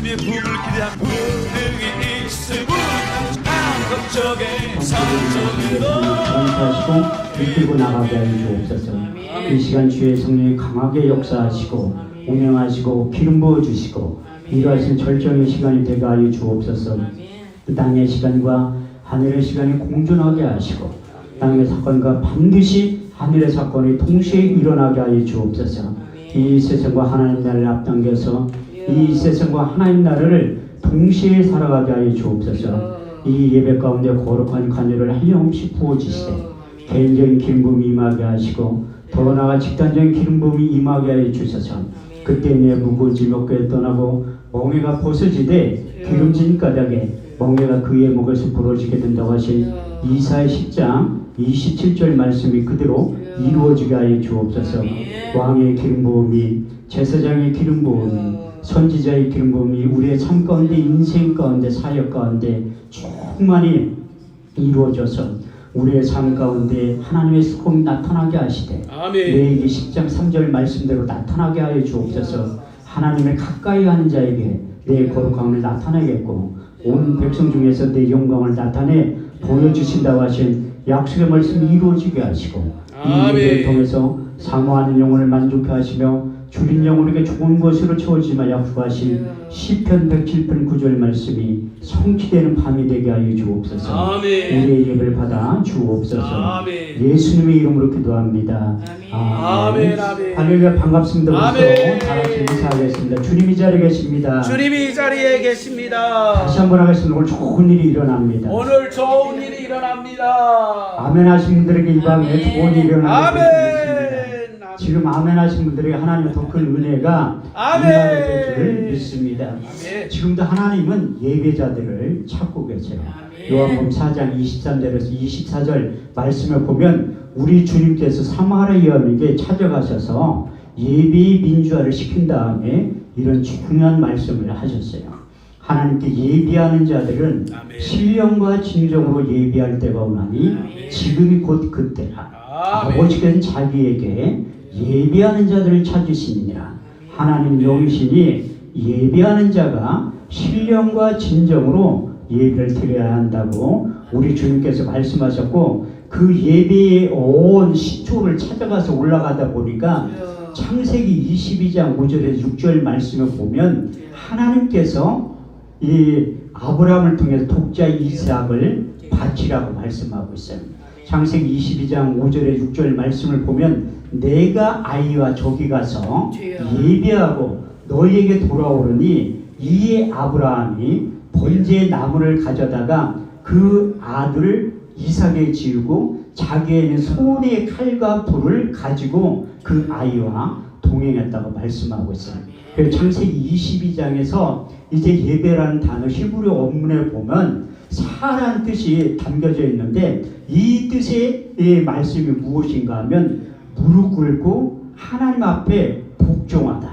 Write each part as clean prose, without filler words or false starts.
예수님의 부흥을 기대한 분들이 있음은 한국적인 성전으로 하시고 이끌고 나가게 하여 주옵소서. 이 시간 주의 성령이 강하게 역사하시고 운행하시고 기름 부어 주시고 이러하신 절정의 시간이 되게 하여 주옵소서. 이 땅의 시간과 하늘의 시간이 공존하게 하시고 땅의 사건과 반드시 하늘의 사건이 동시에 일어나게 하여 주옵소서. 이 세상과 하나님 나라를 앞당겨서 이 세상과 하나님 나라를 동시에 살아가게 하여 주옵소서. 이 예배 가운데 거룩한 간유를 한량없이 부어주시되 개인적인 기름 부음이 임하게 하시고 더 나아가 집단적인 기름 부음이 임하게 하여 주셔서 그때 내 무거운 짐 어깨에 떠나고 멍에가 벗어지되 기름진 까닭에 멍에가 그의 목에서 부러지게 된다고 하신 이사야 10장 27절 말씀이 그대로 이루어지게 하여 주옵소서. 왕의 기름 부음이 제사장의 기름 부음이 선지자의 기름 부음이 우리의 삶 가운데 인생 가운데 사역 가운데 충만히 이루어져서 우리의 삶 가운데 하나님의 수공이 나타나게 하시되 레위기 10장 3절 말씀대로 나타나게 하여 주옵소서. 하나님을 가까이 하는 자에게 내 거룩함을 나타내겠고 온 백성 중에서 내 영광을 나타내 보여주신다고 하신 약속의 말씀이 이루어지게 하시고 이 예배를 통해서 사모하는 영혼을 만족해 하시며 줄인 영혼에게 좋은 것으로 채워지마 약속하신 시편 107편 9절 말씀이 성취되는 밤이 되게 하여 주옵소서. 우리의 예배를 받아 주옵소서. 예수님의 이름으로 기도합니다. 아멘. 할렐루야. 반갑습니다. 우리 다 같이 인사하겠습니다. 주님이 이 자리에 계십니다. 주님이 이 자리에 계십니다. 다시 한번 하겠습니다. 오늘 좋은 일이 일어납니다. 오늘 좋은 일이 일어납니다. 아멘 하신 분들에게 이 밤에 좋은 일이 일어납니다. 아멘. 지금 아멘 하신 분들에게 하나님의 더 큰 은혜가 임하게 될 줄 믿습니다. 아멘. 지금도 하나님은 예배자들을 찾고 계세요. 요한복음 4장 23절에서 24절 말씀을 보면 우리 주님께서 사마리아 여인에게 찾아가셔서 예배의 민주화를 시킨 다음에 이런 중요한 말씀을 하셨어요. 하나님께 예배하는 자들은 신령과 진정으로 예배할 때가 오나니 지금이 곧 그때라. 아버지께서는 자기에게 예배하는 자들을 찾으시니라. 하나님 영이시니 예배하는 자가 신령과 진정으로 예배를 드려야 한다고 우리 주님께서 말씀하셨고 그 예배의 온 시초를 찾아가서 올라가다 보니까 창세기 22장 5절에서 6절 말씀을 보면 하나님께서 이 아브라함을 통해서 독자 이삭을 바치라고 말씀하고 있어요. 창세기 22장 5절에 6절 말씀을 보면 내가 아이와 저기 가서 예배하고 너희에게 돌아오르니 이에 아브라함이 번제의 나무를 가져다가 그 아들을 이삭에 지우고 자기에는 손에 칼과 불을 가지고 그 아이와 동행했다고 말씀하고 있어요. 그래서 창세기 22장에서 이제 예배라는 단어 히브리 원문에 보면 사라는 뜻이 담겨져 있는데 이 뜻의 말씀이 무엇인가 하면 무릎 꿇고 하나님 앞에 복종하다.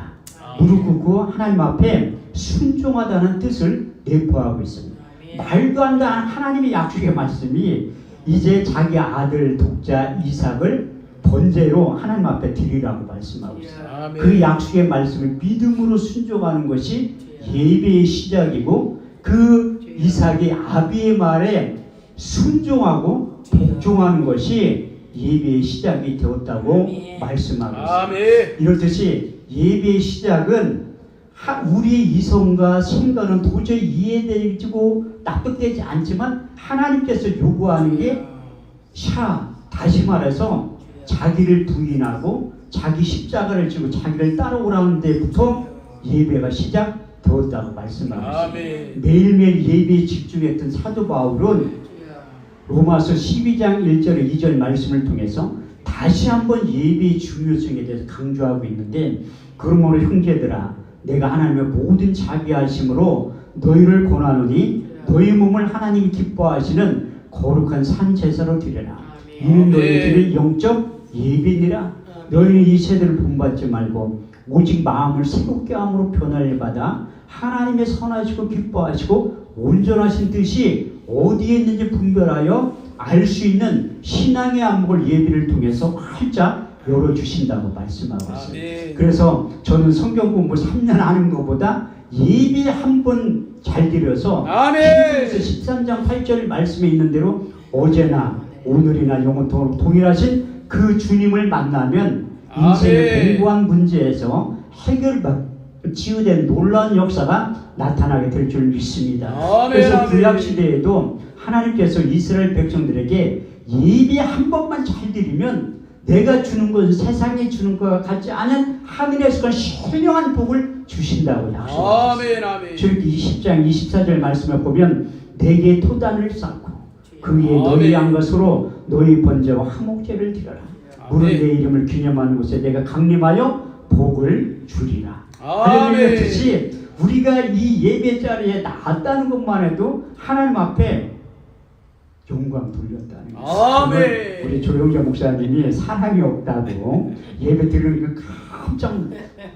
무릎 꿇고 하나님 앞에 순종하다는 뜻을 내포하고 있습니다. 말도 안 되는 하나님의 약속의 말씀이 이제 자기 아들 독자 이삭을 번제로 하나님 앞에 드리라고 말씀하고 있어요. 그 약속의 말씀을 믿음으로 순종하는 것이 예배의 시작이고 그 이삭이 아비의 말에 순종하고 복종하는 것이 예배의 시작이 되었다고 말씀하고 있습니다. 이렇듯이 예배의 시작은 우리의 이성과 생각은 도저히 이해되고 납득되지 않지만 하나님께서 요구하는 게 다시 말해서 자기를 부인하고 자기 십자가를 지고 자기를 따라오라는 데부터 예배가 시작되었다고 말씀하고 있습니다. 매일매일 예배에 집중했던 사도 바울은 로마서 12장 1절에 2절 말씀을 통해서 다시 한번 예배의 중요성에 대해서 강조하고 있는데 그러므로 형제들아 내가 하나님의 모든 자비하심으로 너희를 권하노니 너희 몸을 하나님이 기뻐하시는 거룩한 산 제사로 드려라. 이는 너희들의 영적 예배니라. 너희는 이 세대를 본받지 말고 오직 마음을 새롭게 함으로 변화를 받아 하나님의 선하시고 기뻐하시고 온전하신 뜻이 어디에 있는지 분별하여 알 수 있는 신앙의 안목을 예배를 통해서 활짝 열어주신다고 말씀하고 있습니다. 그래서 저는 성경 공부 3년 하는 것보다 예배 한 번 잘 드려서 아멘. 그래서 13장 8절 말씀에 있는 대로 어제나 오늘이나 영원토록 동일하신 그 주님을 만나면 인생의 아멘. 공고한 문제에서 치유된 놀라운 역사가 나타나게 될 줄 믿습니다. 아멘, 그래서 아멘. 구약 시대에도 하나님께서 이스라엘 백성들에게 예배 한 번만 잘 드리면 내가 주는 것은 세상에 주는 것과 같지 않은 하늘에서 신령한 복을 주신다고 약속하셨어요. 아멘, 아멘. 출애굽기 20장 24절 말씀을 보면 내게 토단을 쌓고 그 위에 너희 아멘. 양것으로 너희 번제와 화목제를 드려라. 물은 아멘. 내 이름을 기념하는 곳에 내가 강림하여 복을 주리라. 아멘. 할렐루야. 뜻이 우리가 이 예배 자리에 나왔다는 것만 해도 하나님 앞에 영광 돌렸다는 거예요. 아멘. 우리 조영자 목사님이 사람이 없다고 예배 드리니까 깜짝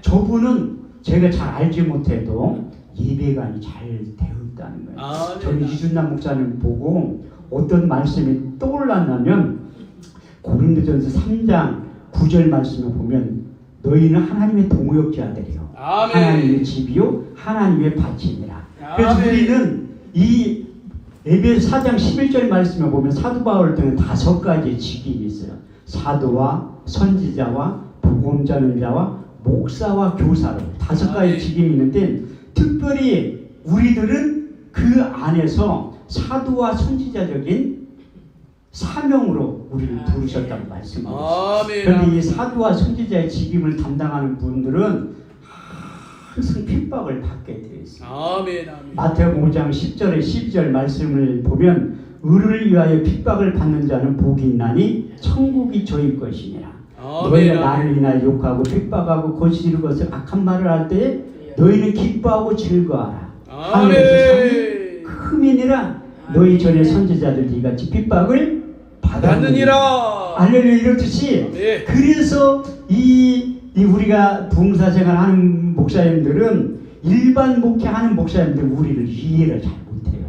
저분은 제가 잘 알지 못해도 예배관이 잘 되었다는 거예요. 아멘. 저는 이준남 목사님 보고 어떤 말씀이 떠올랐냐면 고린도전서 3장 9절 말씀을 보면 너희는 하나님의 동역자들이요 아멘. 하나님의 집이요 하나님의 밭이니라. 그래서 아멘. 우리는 이 에베소 4장 11절 말씀을 보면 사도 바울 등은 5가지의 직임이 있어요. 사도와 선지자와 복음자는 자와 목사와 교사로 5가지 아멘. 직임이 있는데 특별히 우리들은 그 안에서 사도와 선지자적인 사명으로 우리를 부르셨다고 말씀하고 있어요. 아멘. 그런데 이 사도와 선지자의 직임을 담당하는 분들은 항상 핍박을 받게 되어 있습니다. 아멘, 아멘. 마태복음 5장 10절에 12절 말씀을 보면 의를 위하여 핍박을 받는 자는 복이 있나니 천국이 저희 것이니라. 아멘, 너희가 아멘. 나를 인하여 욕하고 핍박하고 거짓을 것을 악한 말을 할 때에 너희는 기뻐하고 즐거워하라. 하늘에서 아멘. 큰 은혜라 너희 전에 선지자들 이같이 핍박을 받았느니라. 받느니라. 할렐루야. 이렇듯이 네. 그래서 이 우리가 봉사생활 하는 목사님들은 일반 목회하는 목사님들 우리를 이해를 잘 못해요.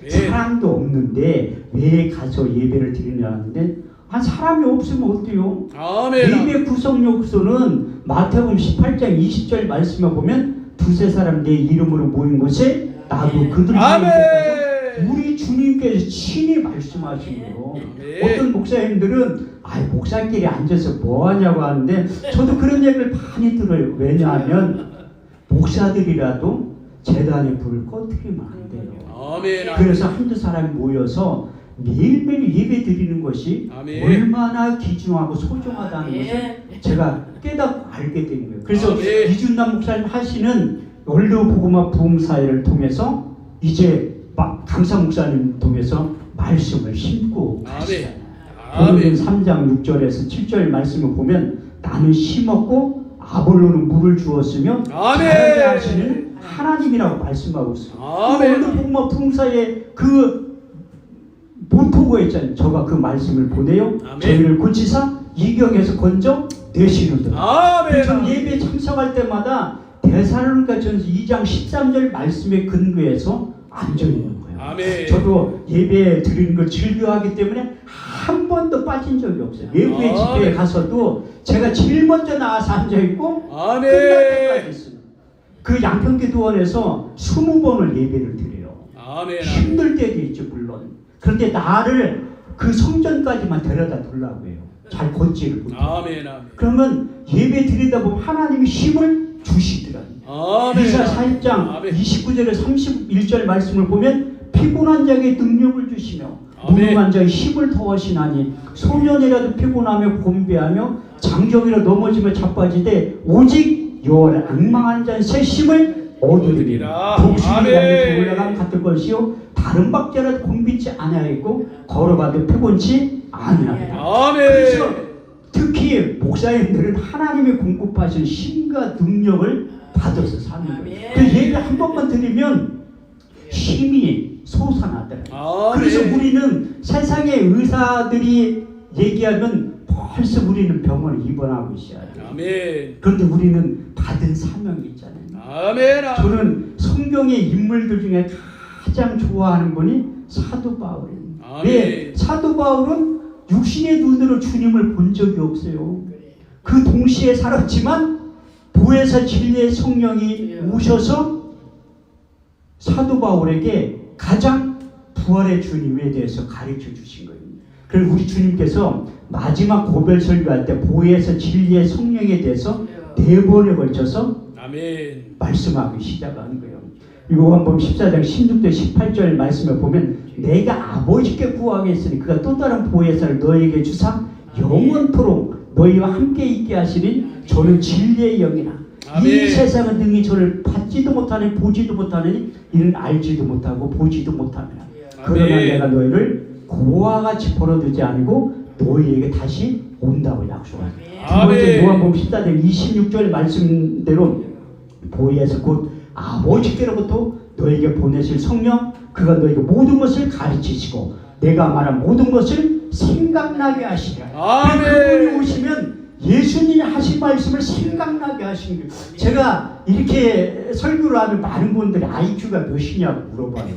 네. 사람도 없는데 왜 가서 예배를 드리냐는데 한 사람이 없으면 어때요? 아멘. 예배 구성 요소는 마태복음 18장 20절 말씀에 보면 두세 사람 내 이름으로 모인 곳에 나도 그들 아멘. 우리 주님께서 친히 말씀하시고요. 네. 어떤 목사님들은 목사끼리 앉아서 뭐 하냐고 하는데 저도 그런 얘기를 많이 들어요. 왜냐하면 목사들이라도 제단에 불을 꺼뜨리면 안 돼요. 아멘. 그래서 한두 사람이 모여서 매일매일 예배 드리는 것이 아멘. 얼마나 귀중하고 소중하다는 것을 제가 깨닫고 알게 된 거예요. 그래서 아멘. 이준남 목사님 하시는 원로 복음화 부흥사회를 통해서 이제 강사 목사님 통해서 말씀을 심고 가시잖아요. 아멘. 3장 6절에서 7절 말씀을 보면 나는 심었고 아볼로는 물을 주었으며 아멘. 자라게 하시는 하나님이라고 말씀하고 있어요. 아멘. 원로 복음화 부흥사의 그 모토가 있잖아요. 저가 그 말씀을 보내요. 아멘. 저희를 고치사 이경에서 건져 내시는다. 아멘. 전 예배 참석할 때마다 데살로니가 전서 2장 13절 말씀에 근거해서 앉아 있는 거예요. 아멘. 저도 예배 드리는 걸 즐겨하기 때문에 한 번도 빠진 적이 없어요. 예배 집회에 아멘. 가서도 제가 제일 먼저 나와서 앉아 있고 아멘. 끝날 때까지 있어요. 그 양평기도원에서 20번을 예배를 드려요. 아멘. 힘들 때도 있죠, 물론. 그런데 나를 그 성전까지만 데려다 두려고 해요. 잘 걷지를 못해요. 아멘. 아멘. 그러면 예배 드리다 보면 하나님이 힘을 주시더라고요. 아멘. 이사 4장 아멘. 29절에 31절 말씀을 보면 피곤한 자에게 능력을 주시며 아멘. 무능한 자에게 힘을 더하시나니 소년이라도 피곤하며 곤배하며 장정이라 넘어지며 자빠지되 오직 여호와를 앙망한 자는 새 힘을 얻으리라. 독수리 아멘. 가운데 올라가면 같을 것이요 다른 박자라도 곤비지 아니하겠고 걸어가도 피곤치 아니하리라. 아멘. 그래서 특히 목사님들은 하나님의 공급하신 힘과 능력을 받아서 사는 거예요. 그 예배 한 번만 드리면 힘이 솟아나더라고요. 아멘. 그래서 우리는 세상의 의사들이 얘기하면 벌써 우리는 병원에 입원하고 있어야 돼요. 아멘. 그런데 우리는 받은 사명이 있잖아요. 아멘. 저는 성경의 인물들 중에 가장 좋아하는 분이 사도 바울이에요. 아멘. 왜? 사도 바울은 육신의 눈으로 주님을 본 적이 없어요. 그 동시에 살았지만 보혜사 진리의 성령이 오셔서 사도 바울에게 가장 부활의 주님에 대해서 가르쳐 주신 거예요. 그리고 우리 주님께서 마지막 고별 설교할 때 보혜사 진리의 성령에 대해서 4번에 걸쳐서 아멘. 말씀하기 시작하는 거예요. 요한복음 14장 16절 18절 말씀을 보면 내가 아버지께 구하겠으니 그가 또 다른 보혜사를 너에게 주사 영원토록 너희와 함께 있게 하시니 저는 진리의 영이라. 아멘. 이 세상은 능히 저를 받지도 못하니 보지도 못하니 이는 알지도 못하고 보지도 못하느라. 그러나 아멘. 내가 너희를 고와 같이 벌어두지 아니고 너희에게 다시 온다고 약속하니. 두 번째 아멘. 요한복음 14장 26절 말씀대로 보혜사 곧 아버지께로부터 너에게 보내실 성령 그가 너에게 모든 것을 가르치시고 내가 말한 모든 것을 생각나게 하시리라. 아멘. 그분이 오시면 예수님이 하신 말씀을 생각나게 하시는 거예요. 제가 이렇게 설교를 하면 많은 분들이 IQ가 몇이냐고 물어봐요.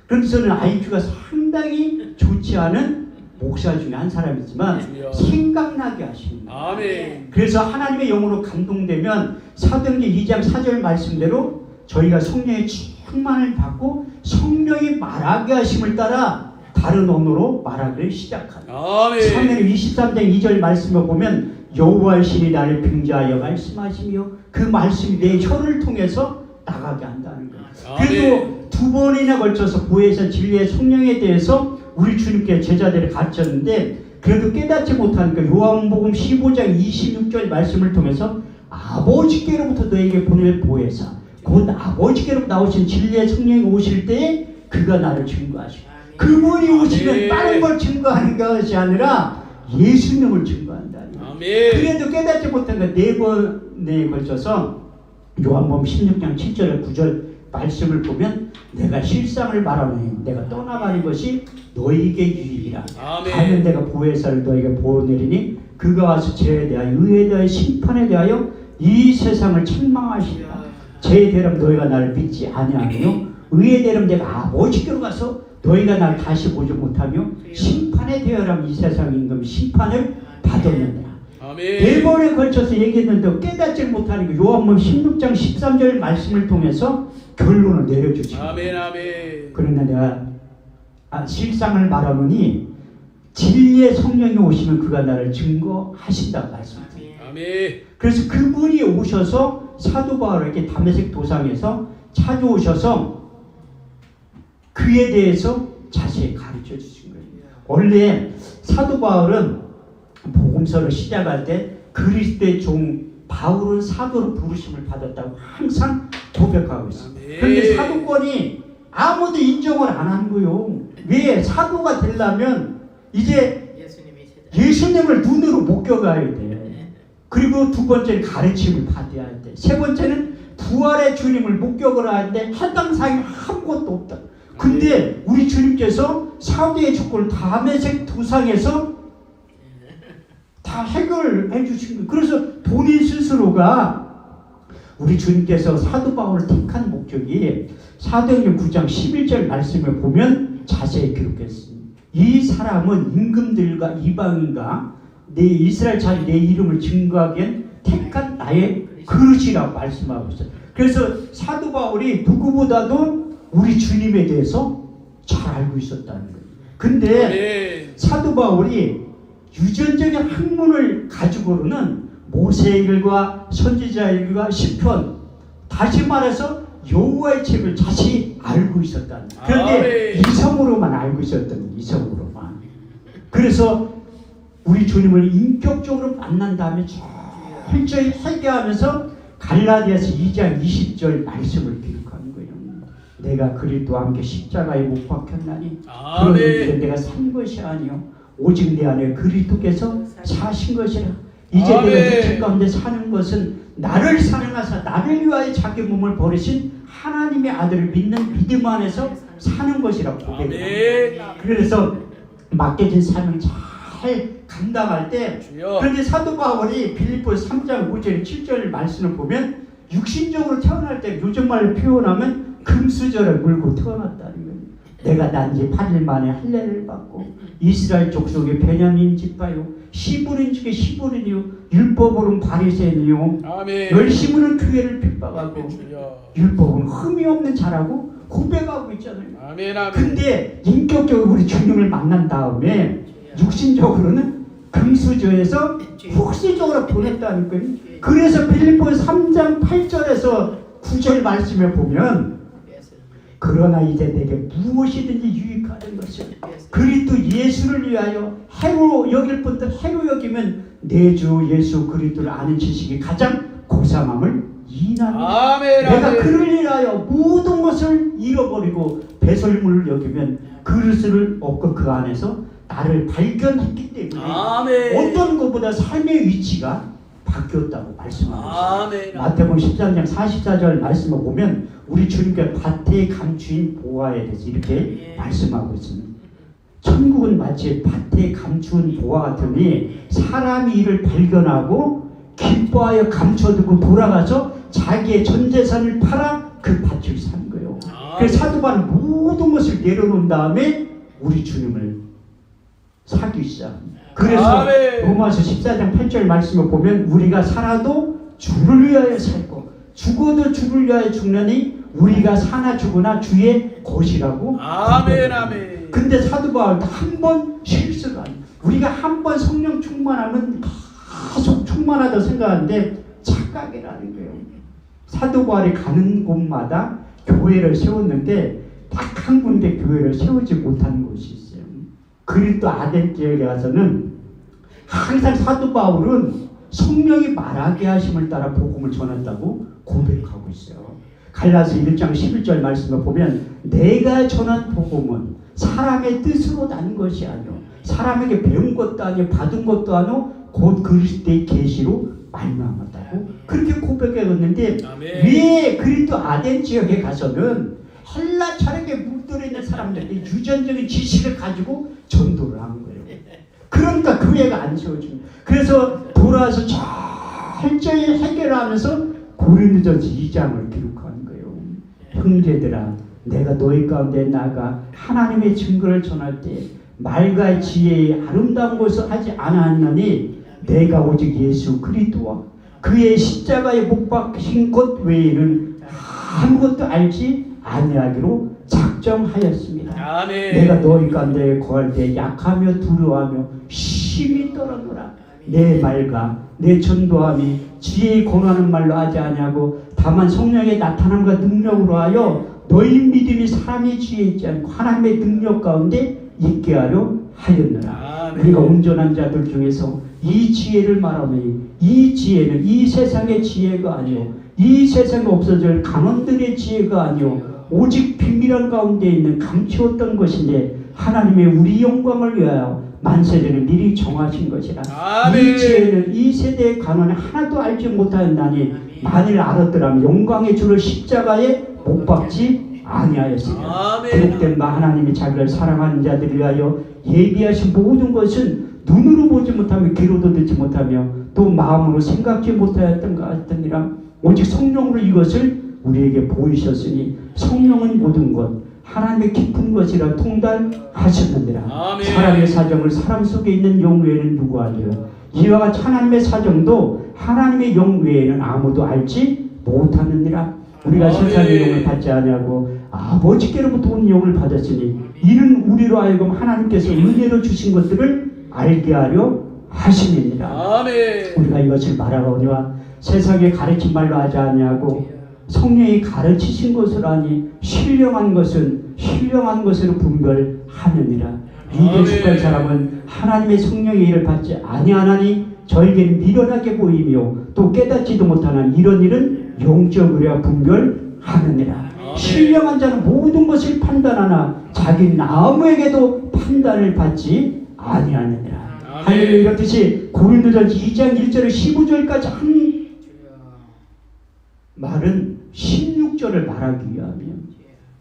그런데 저는 IQ가 상당히 좋지 않은 목사 중에 한 사람이지만 생각나게 하시는 거예요. 아멘. 그래서 하나님의 영으로 감동되면 사도행전 2장 4절 말씀대로 저희가 성령의 충만을 받고 성령이 말하게 하심을 따라 다른 언어로 말하기를 시작합니다. 아멘. 사무엘 23장 2절 말씀을 보면 여호와의 신이 나를 빙자하여 말씀하시며 그 말씀이 내 혀를 통해서 나가게 한다는 거예요. 그래도 2번이나 걸쳐서 보혜사 진리의 성령에 대해서 우리 주님께 제자들을 가르쳤는데 그래도 깨닫지 못하니까 요한복음 15장 26절 말씀을 통해서 아버지께로부터 너에게 보낼 보혜사 곧 아버지께로부터 나오신 진리의 성령이 오실 때에 그가 나를 증거하시고 그분이 오시면 다른 걸 증거하는 것이 아니라 예수님을 증거한다니. 그래도 깨닫지 못한 것 4번에 걸쳐서 요한복음 16장 7절 9절 말씀을 보면 내가 실상을 말하노니 내가 떠나가는 것이 너에게 유익이라. 가면 내가 보혜사를 너에게 보내리니 그가 와서 죄에 대하여 의에 대하여 심판에 대하여 이 세상을 책망하시리라. 죄에 대하여 너희가 나를 믿지 아니하며 의에 대하여 내가 아버지께로 가서 너희가 날 다시 보지 못하며 심판에 대하여 이 세상 임금 심판을 받았느니라. 4번에 걸쳐서 얘기했는데 깨닫지 못하는 게 요한복음 16장 13절 말씀을 통해서 결론을 내려주시고 아멘. 아멘. 그러나 내가 실상을 말하노니 진리의 성령이 오시면 그가 나를 증거하신다고 말씀드립니다. 아멘. 그래서 그분이 오셔서 사도 바울에게 다메섹 도상에서 찾아오셔서 그에 대해서 자세히 가르쳐 주신 거예요. 원래 사도 바울은 복음서를 시작할 때 그리스도의 종 바울은 사도로 부르심을 받았다고 항상 고백하고 있습니다. 그런데 사도권이 아무도 인정을 안 한 거예요. 왜? 사도가 되려면 이제 예수님을 눈으로 목격해야 돼. 그리고 2번째는 가르침을 받아야 돼. 3번째는 부활의 주님을 목격을 하는데 해당 사항이 아무것도 없다. 근데 우리 주님께서 사도의 조건을 다메섹 도상에서 다 해결해 주신 거예요. 그래서 본인 스스로가 우리 주님께서 사도 바울을 택한 목적이 사도행전 9장 11절 말씀을 보면 자세히 기록했습니다. 이 사람은 임금들과 이방인과 내 이스라엘 자리 내 이름을 증거하기 위한 택한 나의 그릇이라고 말씀하고 있어요. 그래서 사도 바울이 누구보다도 우리 주님에 대해서 잘 알고 있었다는 거예요. 근데 사도 바울이 유전적인 학문을 가지고는 모세일과 선지자일과 시편 다시 말해서 여호와의 책을 자세히 알고 있었다는 거예요. 그런데 이성으로만 알고 있었던 거예요. 이성으로만. 그래서 우리 주님을 인격적으로 만난 다음에 철저히 회개하면서 갈라디아서 2장 20절 말씀을 기록하는 거예요. 내가 그리스도와 함께 십자가에 못 박혔나니 그러니 내가 산 것이 아니요 오직 내 안에 그리스도께서 사신 것이라. 이제 내가 육체 가운데 사는 것은 나를 사랑하사 나를 위하여 자기 몸을 버리신 하나님의 아들을 믿는 믿음 안에서 사는 것이라고 고백합니다. 그래서 맡겨진 사명 잘 감당할 때 그런데 사도 바울이 빌립보서 3장 5절 7절 말씀을 보면 육신적으로 태어날 때 요즘 말로 표현하면 금수저를 물고 태어났다는 거예요. 내가 난 지 8일 만에 할례를 받고 이스라엘 족속의 베냐민 지파요 히브리인 중에 히브리요 율법으로는 바리새인이요 아멘. 열심으로는 교회를 핍박하고 주여. 율법은 흠이 없는 자라고 고백하고 있잖아요. 아멘. 아멘. 근데 인격적으로 우리 주님을 만난 다음에 육신적으로는 금수저에서 흑수저로 보냈다니까요. 그래서 빌립보서 3장 8절에서 9절 말씀에 보면 그러나 이제 내게 무엇이든지 유익하는 것을 그리스도 예수를 위하여 해로 여길 분들 해로 여기면 내 주 예수 그리스도를 아는 지식이 가장 고상함을 인하노라. 아멘. 내가 아멘. 그를 위하여 모든 것을 잃어버리고 배설물을 여기면 그릇을 얻고 그 안에서 나를 발견했기 때문에 아멘. 어떤 것보다 삶의 위치가 바뀌었다고 말씀하고 있습니다. 아멘. 마태복음 13장 44절 말씀을 보면 우리 주님께 밭에 감추인 보화에 대해서 이렇게 말씀하고 있습니다. 천국은 마치 밭에 감추인 보화 같으니 사람이 이를 발견하고 기뻐하여 감춰두고 돌아가서 자기의 전 재산을 팔아 그 밭을 산 거예요. 그래서 사도 바울은 모든 것을 내려놓은 다음에 우리 주님을 사기 시작합니다. 그래서 아멘. 로마서 14장 8절 말씀을 보면 우리가 살아도 주를 위하여 살고 죽어도 주를 위하여 죽느니 우리가 사나 죽으나 주의 것이라고. 아멘. 아멘. 근데 사도 바울도 한 번 실수가 아니에요. 우리가 한 번 성령 충만하면 계속 충만하다고 생각하는데 착각이라는 거예요. 사도 바울이 가는 곳마다 교회를 세웠는데 딱 한 군데 교회를 세우지 못한 곳이 있어요. 그리스도 아덴 지역에 가서는 항상 사도 바울은 성령이 말하게 하심을 따라 복음을 전한다고 고백하고 있어요. 갈라서 1장 11절 말씀을 보면 내가 전한 복음은 사람의 뜻으로 난 것이 아니요 사람에게 배운 것도 아니요 받은 것도 아니요 곧 그리스도의 계시로 말미암았다고 그렇게 고백했는데 왜 그리스도 아덴 지역에 가서는 헬라 철학에 물들어 있는 사람들이 유전적인 지식을 가지고 전도를 하는 거예요. 그러니까 교회가 안 세워집니다. 그래서 돌아와서 철저히 해결하면서 고린도전서 2장을 기록하는 거예요. 형제들아 내가 너희 가운데 나가 하나님의 증거를 전할 때 말과 지혜의 아름다운 것을 하지 않았느니 내가 오직 예수 그리스도와 그의 십자가에 못 박히신 것 외에는 아무것도 알지 아니하기로 작정하였습니다. 아멘. 내가 너희 가운데 거할 때 약하며 두려워하며 심히 떨어노라. 내 말과 내 전도함이 지혜의 권하는 말로 하지 아니하고 다만 성령의 나타남과 능력으로 하여 너희 믿음이 사람의 지혜에 있지 않고 하나님의 능력 가운데 있게 하려 하였노라. 아멘. 우리가 온전한 자들 중에서 이 지혜를 말하면 이 지혜는 이 세상의 지혜가 아니요 이 세상에 없어질 강원들의 지혜가 아니요 오직 비밀한 가운데 있는 감추었던 것인데 하나님의 우리 영광을 위하여 만세전에 미리 정하신 것이라. 아멘. 이 지혜는 이 세대의 간원에 하나도 알지 못하였나니 만일 알았더라면 영광의 주를 십자가에 못 박지 아니하였으리라. 아멘. 기록된 바 하나님이 자기를 사랑하는 자들을 위하여 예비하신 모든 것은 눈으로 보지 못하며 귀로도 듣지 못하며 또 마음으로 생각지 못하였던 것 같으니라. 오직 성령으로 이것을 우리에게 보이셨으니 성령은 모든 것 하나님의 깊은 것이라 통달하셨느니라. 아멘. 사람의 사정을 사람 속에 있는 영 외에는 누구 알려요? 이와 같이 하나님의 사정도 하나님의 영 외에는 아무도 알지 못하느니라. 우리가 아멘. 세상의 영을 받지 아니하고 아버지께로부터 온 영을 받았으니 이는 우리로 하여금 하나님께서 은혜로 주신 것들을 알게 하려 하심이니라. 아멘. 우리가 이것을 말하거니와 세상에 가르친 말로 하지 아니하고 성령이 가르치신 것을 아니 신령한 것은 신령한 것으로 분별하느니라. 이에 속한 사람은 하나님의 성령의 일을 받지 아니하나니 저에게는 미련하게 보이며 또 깨닫지도 못하는 이런 일은 영적으로 분별하느니라. 신령한 자는 모든 것을 판단하나 자기는 아무에게도 판단을 받지 아니하느니라. 할렐루야. 이렇듯이 고린도전서 2장 1절에 15절까지 한 말은 16절을 말하기 위하면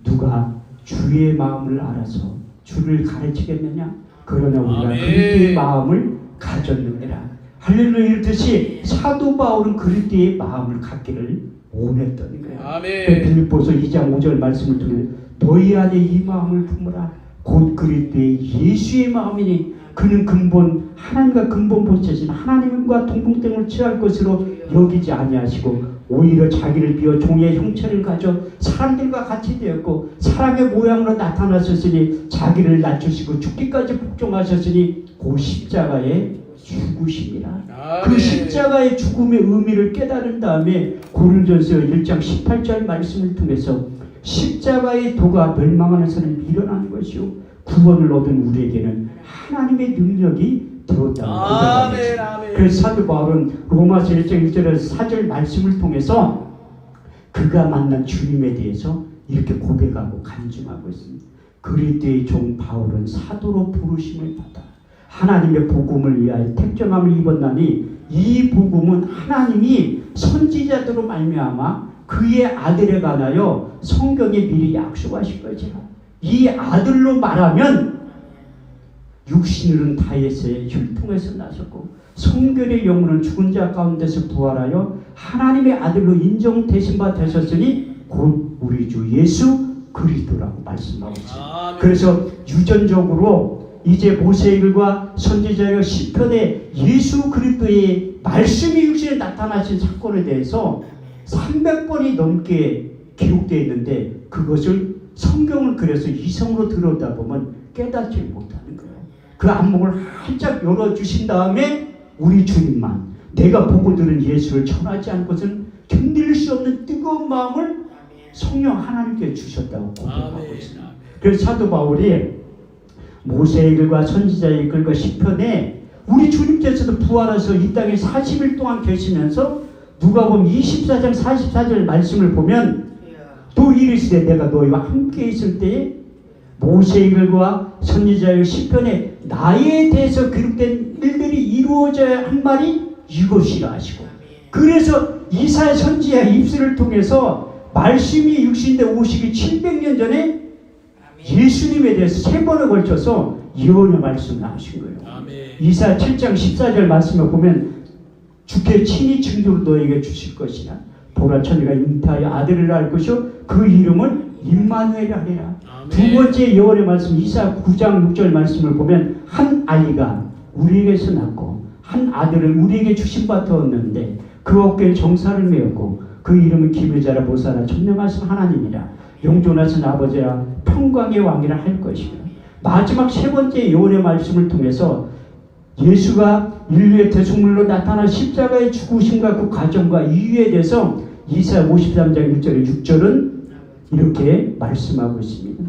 누가 주의 마음을 알아서 주를 가르치겠느냐? 그러나 우리가 그리스도의 마음을 가졌느니라. 할렐루야. 이렇듯이 사도 바울은 그리스도의 마음을 갖기를 원했던 거예요. 아멘. 빌립보서 2장 5절 말씀을 통해 너희 안에 이 마음을 품으라. 곧 그리스도의 예수의 마음이니 그는 근본 하나님과 근본 본체신 하나님과 동등됨을 취할 것으로 여기지 아니하시고 오히려 자기를 비워 종의 형체를 가져 사람들과 같이 되었고 사람의 모양으로 나타나셨으니 자기를 낮추시고 죽기까지 복종하셨으니 그 십자가에 죽으십니다. 그 십자가의 죽음의 의미를 깨달은 다음에 고린도전서 1장 18절 말씀을 통해서 십자가의 도가 멸망하는 사람이 일어나는 것이요 구원을 얻은 우리에게는 하나님의 능력이 되었다고 고백합니다. 그래서 사도 바울은 로마서 1장 1절에서 4절 말씀을 통해서 그가 만난 주님에 대해서 이렇게 고백하고 간증하고 있습니다. 그리스도의 종 바울은 사도로 부르심을 받아 하나님의 복음을 위하여 택정함을 입었나니 이 복음은 하나님이 선지자들로 말미암아 그의 아들에 관하여 성경에 미리 약속하신 거죠. 이 아들로 말하면 육신으로는 다윗의 혈통에서 나셨고 성결의 영으로는 죽은 자 가운데서 부활하여 하나님의 아들로 인정되신 바 되셨으니 곧 우리 주 예수 그리스도라고 말씀하고 있습니다. 그래서 유전적으로 이제 모세일과 선지자의 시편에 예수 그리스도의 말씀이 육신에 나타나신 사건에 대해서 300번이 넘게 기록되어 있는데 그것을 성경을 그래서 이성으로 들여다보면 깨닫지 못하는 거예요. 그 안목을 활짝 열어주신 다음에 우리 주님만 내가 보고 들은 예수를 전하지 않고서는 견딜 수 없는 뜨거운 마음을 성령 하나님께 주셨다고 고백하고 있습니다. 그래서 사도 바울이 모세의 글과 선지자의 글과 시편에 우리 주님께서도 부활해서 이 땅에 40일 동안 계시면서 누가복음 24장 44절 말씀을 보면 또 이르시되 내가 너희와 함께 있을 때에 모세의 글과 선지자의 시편에 나에 대해서 기록된 일들이 이루어져야 한 말이 이것이라 하시고 그래서 이사야 선지자의 입술을 통해서 말씀이 육신대 오시기 700년 전에 예수님에 대해서 3번에 걸쳐서 예언의 말씀을 하신 거예요. 이사야 7장 14절 말씀을 보면 주께 친히 증조로 너에게 주실 것이라 보라 처녀가 잉태하여 아들을 낳을 것이요 그 이름은 임마누엘 하리라. 두 번째 예언의 말씀 이사야 9장 6절 말씀을 보면 한 아이가 우리에게서 낳고 한 아들을 우리에게 주신 바 되었는데 그 어깨에 정사를 메었고 그 이름은 기묘자라 보사라 천명하신 하나님이라 영존하신 아버지라 평강의 왕이라 할 것이며 마지막 세 번째 예언의 말씀을 통해서 예수가 인류의 대속물로 나타난 십자가의 죽으심과 그 과정과 이유에 대해서 이사야 53장 1절에 6절은 이렇게 말씀하고 있습니다.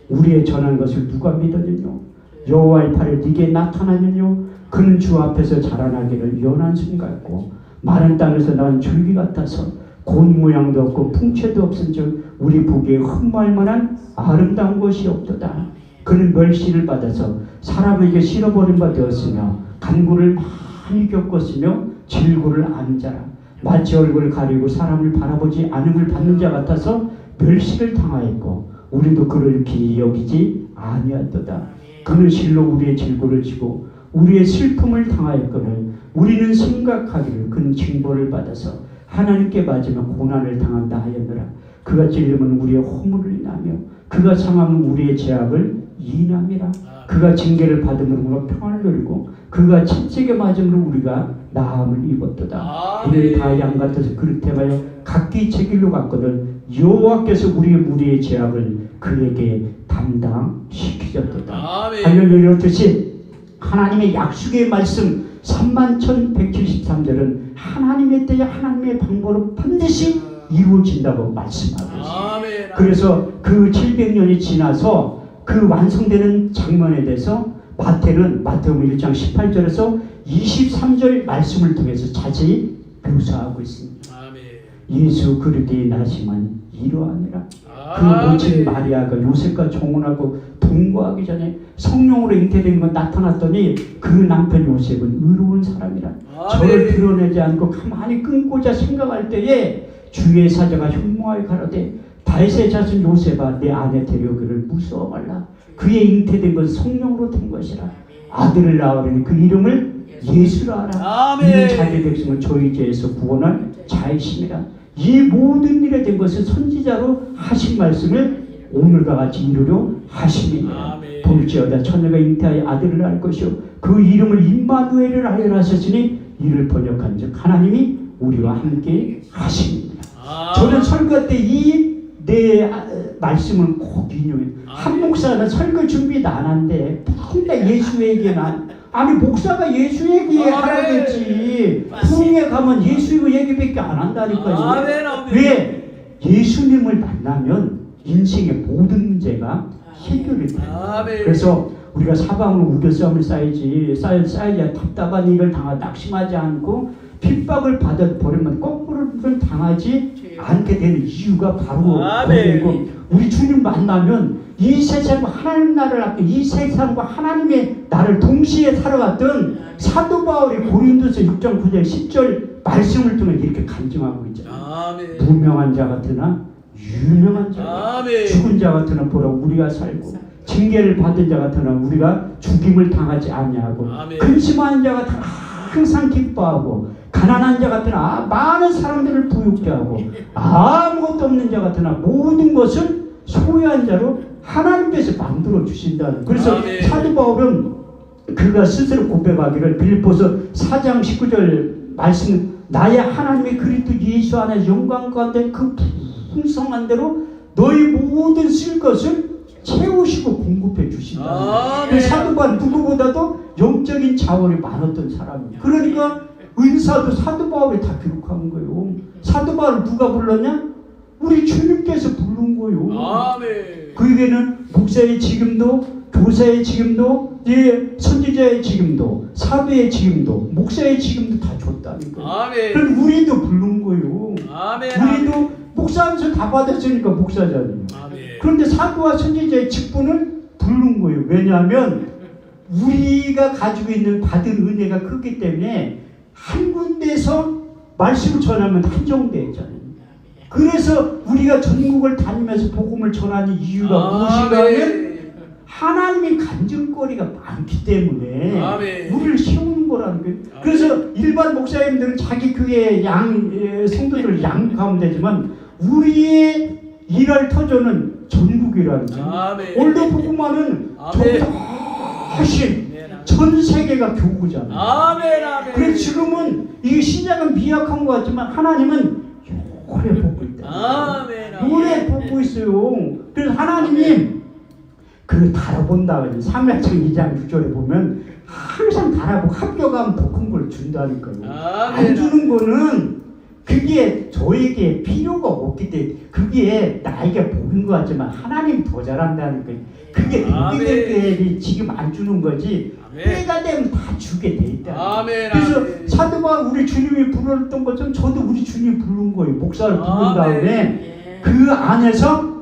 우리의 전한 것을 누가 믿었느뇨? 여호와의 팔에 네게 나타나느뇨? 그는 주 앞에서 자라나기를 연한 순 같고 마른 땅에서 난 줄기 같아서 곤 모양도 없고 풍채도 없은즉 우리 보기에 흠모할 만한 아름다운 것이 없도다. 그는 멸시를 받아서 사람에게 실어버린 바 되었으며 간구를 많이 겪었으며 질고를 아는 자라. 마치 얼굴을 가리고 사람을 바라보지 않음을 받는 자 같아서 멸시를 당하였고 우리도 그를 기이 여기지 아니하였도다. 그는 실로 우리의 질고를 지고 우리의 슬픔을 당하였거늘 우리는 생각하기를 그는 징벌을 받아서 하나님께 맞으며 고난을 당한다 하였노라. 그가 찔림은 우리의 허물을 인하며 그가 상함은 우리의 죄악을 인함이라. 그가 징계를 받음으로 평안을 누리고 그가 채찍에 맞음으로 우리가 나음을 입었도다. 우리는 다 양 같아서 그릇해하여 각기 제 길로 갔거늘 여호와께서 우리의 죄악을 그에게 담당시키셨도다. 할렐루야. 이렇듯이 하나님의 약속의 말씀 31,173절은 하나님의 때에 하나님의 방법으로 반드시 이루어진다고 말씀하고 있습니다. 그래서 그 700년이 지나서 그 완성되는 장면에 대해서 마태복음 1장 18절에서 23절 말씀을 통해서 자세히 묘사하고 있습니다. 예수 그리스도의 나심은 이러하니라. 그 모친 마리아가 요셉과 종혼하고 동거하기 전에 성령으로 잉태된 건 나타났더니 그 남편 요셉은 의로운 사람이라. 저를 드러내지 않고 가만히 끊고자 생각할 때에 주의 사자가 흉모하여 가로되 다윗의 자손 요셉아 내 아내 데려오기를 무서워 말라. 그의 잉태된 건 성령으로 된 것이라. 아들을 낳으려니 그 이름을 예수라 하라. 이는 자기 백성을 저희 죄에서 구원할 자이심이라. 이 모든 일에 된 것을 선지자로 하신 말씀을 오늘과 같이 이루려 하심이니라. 아멘. 볼지어다 처녀가 잉태하여 아들을 낳을 것이요 그 이름을 임마누엘을 하여라 하셨으니 이를 번역한즉 하나님이 우리와 함께 하십니다. 저는 설교 때 이 내 말씀을 꼭 인용해요. 한 목사는 설교 준비도 안 한데 맨날 예수 얘기만. 아니 목사가 예수 얘기하라 그랬지. 부흥회 가면 예수 얘기밖에 안 한다니까요. 왜? 예수님을 만나면 인생의 모든 문제가 해결이 돼요. 그래서 우리가 사방으로 우겨싸움을 쌓여야 답답한 일을 낙심하지 않고 핍박을 받아버리면 거꾸로 당하지 않게 되는 이유가 바로 거기고, 우리 주님 만나면 이 세상과 하나님 나라를 앞에 이 세상과 하나님의 나를 동시에 살아갔던 사도 바울이 고린도서 6장 9절 10절 말씀을 통해 이렇게 간증하고 있잖아요. 무명한 자 같으나 유명한 자, 죽은 자 같으나 보라 우리가 살고 징계를 받은 자 같으나 우리가 죽임을 당하지 아니하고 근심한 자가 항상 기뻐하고 가난한 자 같으나 많은 사람들을 부유케 하고 아무것도 없는 자 같으나 모든 것을 소유한 자로 하나님께서 만들어 주신다는. 그래서 사도 바울은 그가 스스로 고백하기를 빌립보서 4장 19절 말씀 나의 하나님의 그리스도 예수 안에 영광 가운데 그 풍성한 대로 너희 모든 쓸 것을 채우시고 공급해 주신다. 그 사도 바울 누구보다도 영적인 자원이 많았던 사람이에요. 그러니까 은사도 사도 바울이 다 기록한 거예요. 사도 바울 누가 불렀냐? 우리 주님께서 부른 거예요. 그에게는 목사의 직임도, 교사의 직임도, 선지자의 직임도, 사도의 직임도, 목사의 직임도 다 줬다는 거예요. 그럼 우리도 부른 거예요. 우리도 목사하면서 다 받았으니까 목사잖아요. 그런데 사도와 선지자의 직분을 부른 거예요. 왜냐하면 우리가 가지고 있는 받은 은혜가 크기 때문에 한 군데에서 말씀을 전하면 한정되어 있잖아요. 그래서 우리가 전국을 다니면서 복음을 전하는 이유가 무엇인가 하면 하나님의 간증거리가 많기 때문에 우리를 세우는 거라는 거예요. 그래서 일반 목사님들은 자기 교회 성도들을 양육하면 되지만 우리의 일할 터전은 전국이라는 거예요. 오늘도 복음하는 훨씬 전 세계가 교구잖아요. 그래서 지금은 이 시작은 미약한 것 같지만 하나님은 오래 보고 있다. 오래 보고 있어요. 그래서 하나님이 그 달아본다. 사무엘상 2장 6절에 보면 항상 달아보고 합격하면 더 큰 걸 준다니까요. 안 주는 거는 그게 저에게 필요가 없기 때문에 그게 나에게 복인 것 같지만 하나님 더 잘한다는 거예요. 그게 믿기들이 지금 안 주는 거지 때가 되면 다 주게 돼 있다. 그래서 사도 바울 우리 주님이 부르던 것처럼 저도 우리 주님이 부른 거예요. 목사를 부른 다음에 그 안에서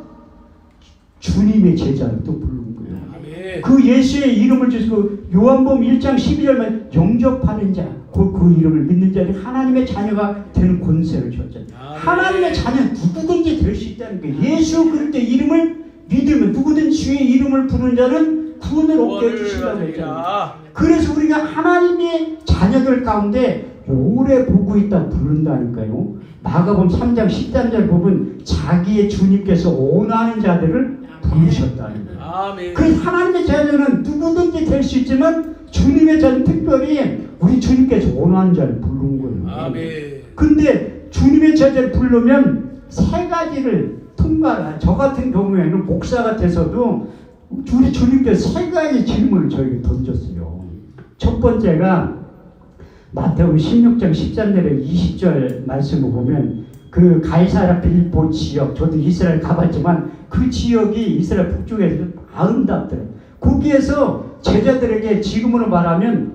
주님의 제자를 또 부른 거예요. 그 예수의 이름을 주시고 요한복음 1장 12절만 영접하는 자, 그 이름을 믿는 자들이 하나님의 자녀가 되는 권세를 줬잖아요. 하나님의 자녀는 누구든지 될 수 있다는 거예요. 예수 그리스도 이름을 믿으면 누구든 주의 이름을 부르는 자는 구원을 얻게 해주신다고 했잖아요. 그래서 우리가 하나님의 자녀들 가운데 오래 보고 있다 부른다니까요. 마가복음 3장 13절 보면 자기의 주님께서 원하는 자들을 부르셨다는 거예요. 그래서 하나님의 자녀는 누구든지 될 수 있지만 주님의 자녀는 특별히 우리 주님께서 원하는 자를 부른 거예요. 근데 주님의 자녀를 부르면 세 가지를 통과를. 저 같은 경우에는 목사가 돼서도 우리 주님께서 세 가지 질문을 저에게 던졌어요. 첫 번째가 마태복음 16장 13절에 20절 말씀을 보면 그 가이사랴 빌립보 지역, 저도 이스라엘 가봤지만 그 지역이 이스라엘 북쪽에서 아름답더래요. 거기에서 제자들에게 지금으로 말하면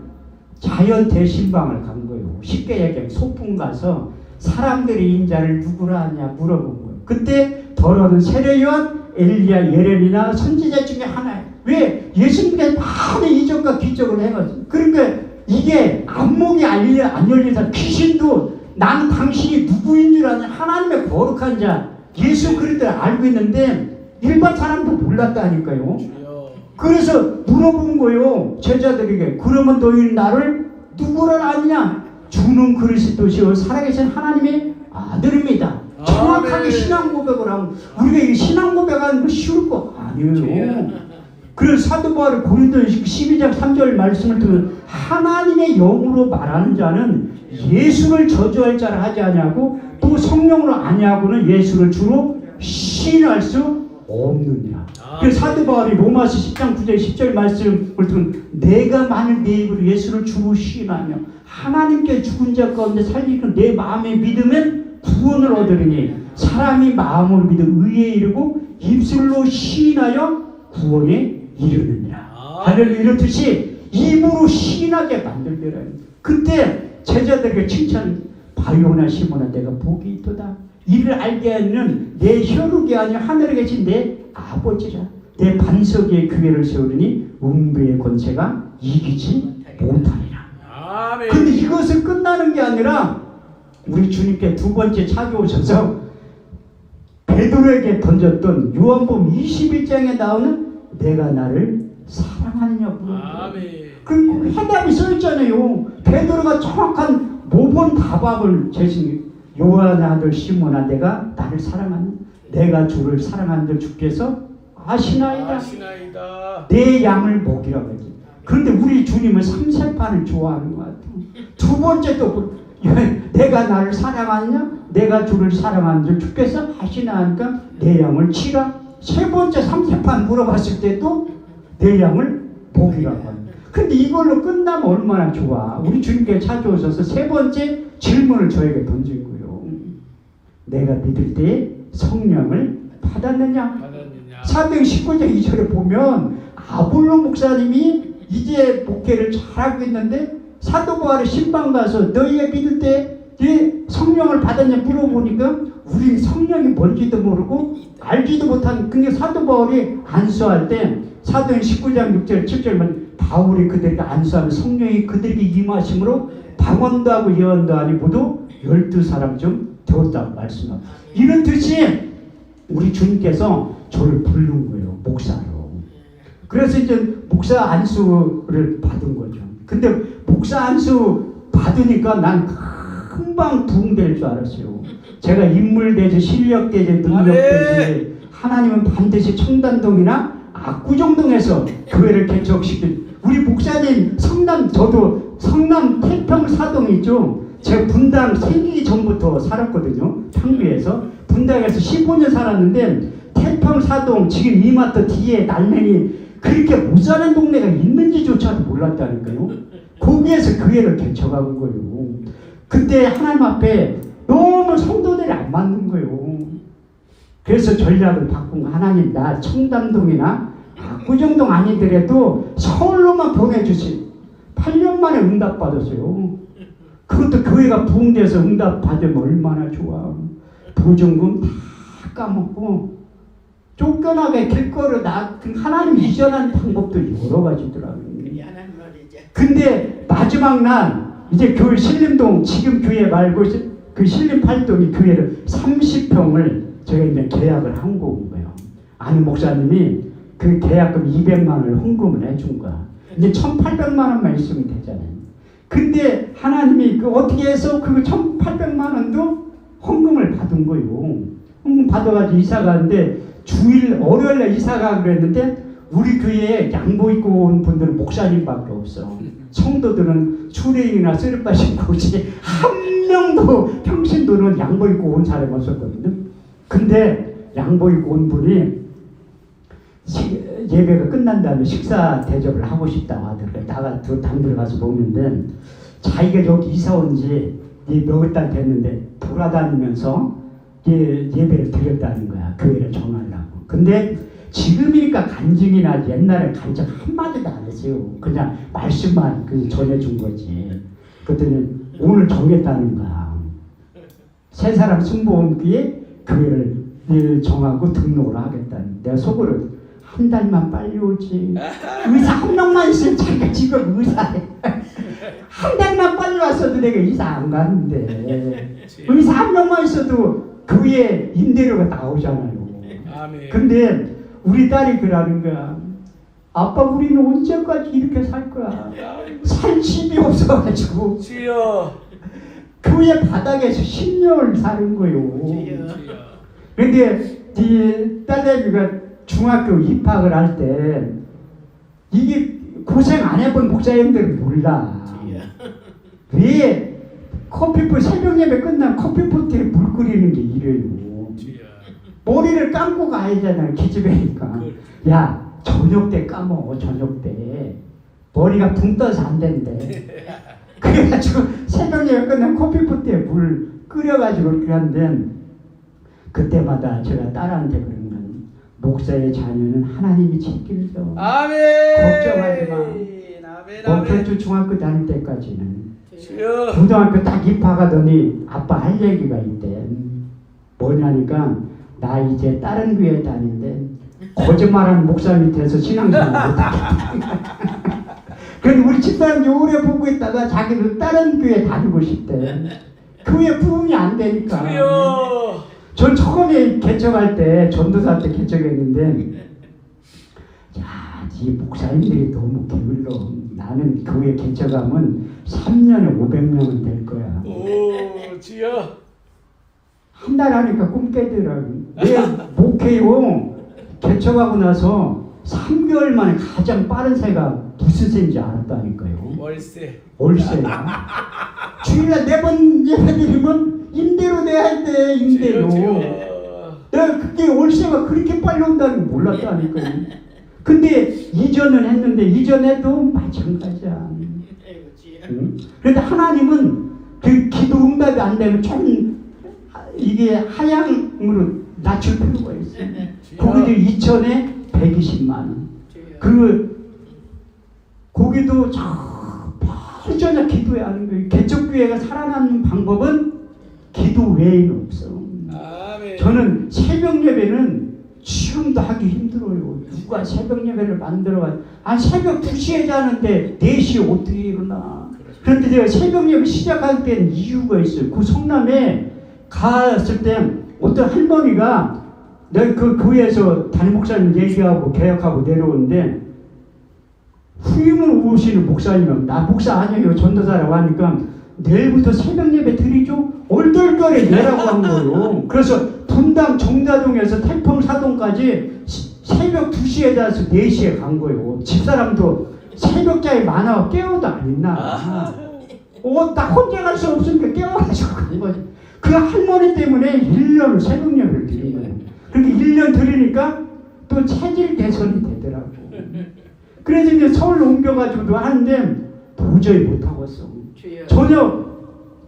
자연 대신방을 간 거예요. 쉽게 얘기하면 소풍 가서 사람들이 인자를 누구라 하냐 물어본 거예요. 그때 더러는 세례요한, 엘리야, 예레미야 선지자 중에 하나예요. 왜? 예수님께서 많은 이적과 기적을 해가지고. 그러니까 이게 안목이 안 열린 사람, 귀신도 나는 당신이 누구인 줄 아냐, 하나님의 거룩한 자 예수 그리스도를 알고 있는데 일반 사람도 몰랐다니까요. 그래서 물어본 거예요. 제자들에게. 그러면 너희는 나를 누구를 아느냐? 주는 그리스도시요 살아계신 하나님의 아들입니다. 정확하게 아멘. 신앙 고백을 하면 우리가 이 신앙 고백하는 거 쉬울 거 아니에요. 그래서 사도 바울이 고린도전서 12장 3절 말씀을 들으면 하나님의 영으로 말하는 자는 예수를 저주할 자를 하지 아니하고 또 성령으로 아니하고는 예수를 주로 시인할 수 없느니라. 그래서 사도 바울이 로마서 10장 9절 10절 말씀을 들으면 내가 만일 내 입으로 예수를 주로 시인하며 하나님께 죽은 자 가운데 살리고 내 마음에 믿으면 구원을 얻으리니 사람이 마음으로 믿어 의에 이르고 입술로 시인하여 구원에 이르느니라. 할렐루야. 이렇듯이 입으로 시인하게 만들더라. 그때 제자들에게 칭찬 바요나 시몬아 내가 복이 있도다. 이를 알게 하는 내 혈육이 아니라 하늘에 계신 내 아버지라. 내 반석 위에 교회를 세우리니 음부의 권세가 이기지 못하리라. 아멘. 근데 이것을 끝나는 게 아니라 우리 주님께 두 번째 찾아오셔서 베드로에게 던졌던 요한복음 21장에 나오는 내가 나를 사랑하느냐 물었다. 아멘. 그 해답이 써있잖아요. 베드로가 정확한 모범 답합을 제시. 요한의 아들 시몬아 내가 나를 사랑하는 내가 주를 사랑하는 줄 주께서 아시나이다. 아시나이다. 내 양을 먹이라고 했지. 그런데 우리 주님은 삼세판을 좋아하는 것 같아요. 두 번째 또 내가 나를 사랑하느냐 내가 주를 사랑하는 줄 주께서 아시나 하니까 내 양을 치라. 세 번째 삼세판 물어봤을 때도 내 양을 먹이라고 합니다. 근데 이걸로 끝나면 얼마나 좋아. 우리 주님께 찾아오셔서 세 번째 질문을 저에게 던진 거예요. 내가 믿을 때 성령을 받았느냐? 사도행 19장 2절에 보면 아볼로 목사님이 이제 목회를 잘하고 있는데 사도 바울의 신방 가서 너희가 믿을 때 네 성령을 받았냐 물어보니까 우리 성령이 뭔지도 모르고 알지도 못한. 근데 사도 바울이 안수할 때 사도행 19장 6절 7절만 바울이 그들에게 안수하면 성령이 그들에게 임하심으로 방언도 하고 예언도 하니 모두 12사람 중 되었다고 말씀합니다. 이런 뜻이 우리 주님께서 저를 부른 거예요. 목사로. 그래서 이제 목사 안수를 받은 거죠. 근데 목사 안수 받으니까 난 금방 부흥될 줄 알았어요. 제가 인물대지 실력대지 능력대지 하나님은 반드시 청담동이나 압구정동에서 교회를 개척시킨 우리 목사님 저도 성남 태평사동 있죠. 제가 분당 생기기 전부터 살았거든요. 창주에서 분당에서 15년 살았는데 태평사동 지금 이마트 뒤에 날랭이 그렇게 못 사는 동네가 있는지조차도 몰랐다니까요. 거기에서 교회를 개척한 거예요. 그때 하나님 앞에 너무 성도들이 안 맞는 거예요. 그래서 전략을 바꾼 거. 하나님 나 청담동이나 압구정동 아니더라도 서울로만 보내주시. 8년 만에 응답받았어요. 그것도 교회가 부흥돼서 응답받으면 얼마나 좋아. 보증금 다 까먹고 쫓겨나게 길거리로 하나님 이전하는 방법도 여러 가지더라고요. 근데 마지막 날 이제 교회 신림동 지금 교회 말고 그 신림 8동이 교회를 30평을 저희가 이제 계약을 한 거예요. 아는 목사님이 그 계약금 200만 원을 헌금을 해준 거야. 이제 1,800만 원만 있으면 되잖아요. 근데 하나님이 그 어떻게 해서 그 1,800만 원도 헌금을 받은 거예요. 헌금 받아가지고 이사 가는데 월요일에 이사 가기로 했는데 우리 교회에 양복 입고 온 분들은 목사님밖에 없어. 성도들은 추레인이나 쓰레빠 신고 오지 한 명도 평신도는 양복 입고 온 사람이 없었거든요. 근데 양복 입고 온 분이 예배가 끝난 다음에 식사 대접을 하고 싶다고 하더라고요. 나가 당 들어가서 먹는데 자기가 여기 이사 온 지 몇 달 됐는데 돌아다니면서 예배를 드렸다는 거야. 교회를 정하려고. 근데 지금이니까 간증이 나지 옛날에 간증 한마디도 안 했어요. 그냥 말씀만 전해준 거지. 그랬더니 오늘 정했다는 거야. 세 사람 승보원기에 교회를 정하고 등록을 하겠다는. 내가 속으로 한 달만 빨리 오지. 의사 한 명만 있으면 자기가 지금 의사해. 한 달만 빨리 왔어도 내가 이사 안 가는데. 의사 한 명만 있어도 교회 임대료가 나오잖아요. 근데 우리 딸이 그러는 거야. 아빠 우리는 언제까지 이렇게 살 거야. 살 집이 없어가지고. 교회 바닥에서 10년을 사는 거예요. 주여. 근데 이 딸내미가 중학교 입학을 할 때 이게 고생 안 해본 목사님들은 몰라. 왜 커피포 새벽 예배 끝나면 커피포트에 물 끓이는 게 이래요. 주여. 머리를 감고 가야잖아요. 기집애니까. 야 저녁 때 까먹어. 저녁 때 머리가 붕 떠서 안 된대. 그래가지고 새벽 예배 끝나면 커피포트에 물 끓여가지고 그렇게 하는데 그때마다 제가 딸한테 그러는 건 목사의 자녀는 하나님이 책임져. 아멘. 걱정하지 마. 아멘. 목표주 중학교 다닐 때까지는. 주여. 고등학교 딱 입학하더니 아빠 할 얘기가 있대. 뭐냐니까 나 이제 다른 교회 다닌대. 거짓말하는 목사 밑에서 신앙생활 못하겠다. 그런데 우리 집사람이 오래 보고 있다가 자기도 다른 교회 다니고 싶대. 교회 부흥이 안 되니까. 주여. 전 처음에 개척할 때 전도사 때 개척했는데 야, 이 목사님들이 너무 게을러. 나는 교회 개척하면 3년에 500명은 될 거야. 오, 주여. 한 달 하니까 꿈 깨더라고. 왜 목회요? 개척하고 나서 3개월 만에 가장 빠른 새가 무슨 새인지 알았다니까요. 월세. 월세야. 주일날 4번 예배드리면 임대료 내야 돼. 임대료. 내가 그게 월세가 그렇게 빨리 온다는 걸 몰랐다니까요. 근데 이전은 했는데 이전에도 마찬가지야. 응? 그런데 하나님은 그 기도 응답이 안 되면 좀 이게 하향으로 낮출 필요가 있어요. 거기도 2천에 120만 원. 거기도 철저히 기도해야 하는 거예요. 개척교회가 살아남는 방법은 기도 외에는 없어. 아멘. 저는 새벽 예배는 지금도 하기 힘들어요. 누가 새벽 예배를 만들어가? 새벽 2시에 자는데 4시에 어떻게 일어나? 그런데 제가 새벽 예배 시작할 때는 이유가 있어요. 그 성남에 갔을 때 어떤 할머니가 내가 그 교회에서 담임 목사님 얘기하고 개혁하고 내려오는데 후임을 오시는 목사님은 나 목사 아니에요. 전도사라고 하니까 내일부터 새벽 예배 드리죠? 얼떨결에 내라고 한 거예요. 그래서 분당 정다동에서 태평사동까지 새벽 2시에 자서 4시에 간 거예요. 집사람도 새벽자에 많아 깨워도 안 있나. 나 혼자 갈 수 없으니까 깨워가지고 간 거지. 그 할머니 때문에 1년을 새벽 예배를 드린 거예요. 그렇게 1년 드리니까 또 체질 개선이 되더라고. 그래서 이제 서울로 옮겨가지고도 하는데 도저히 못하겠어. 저녁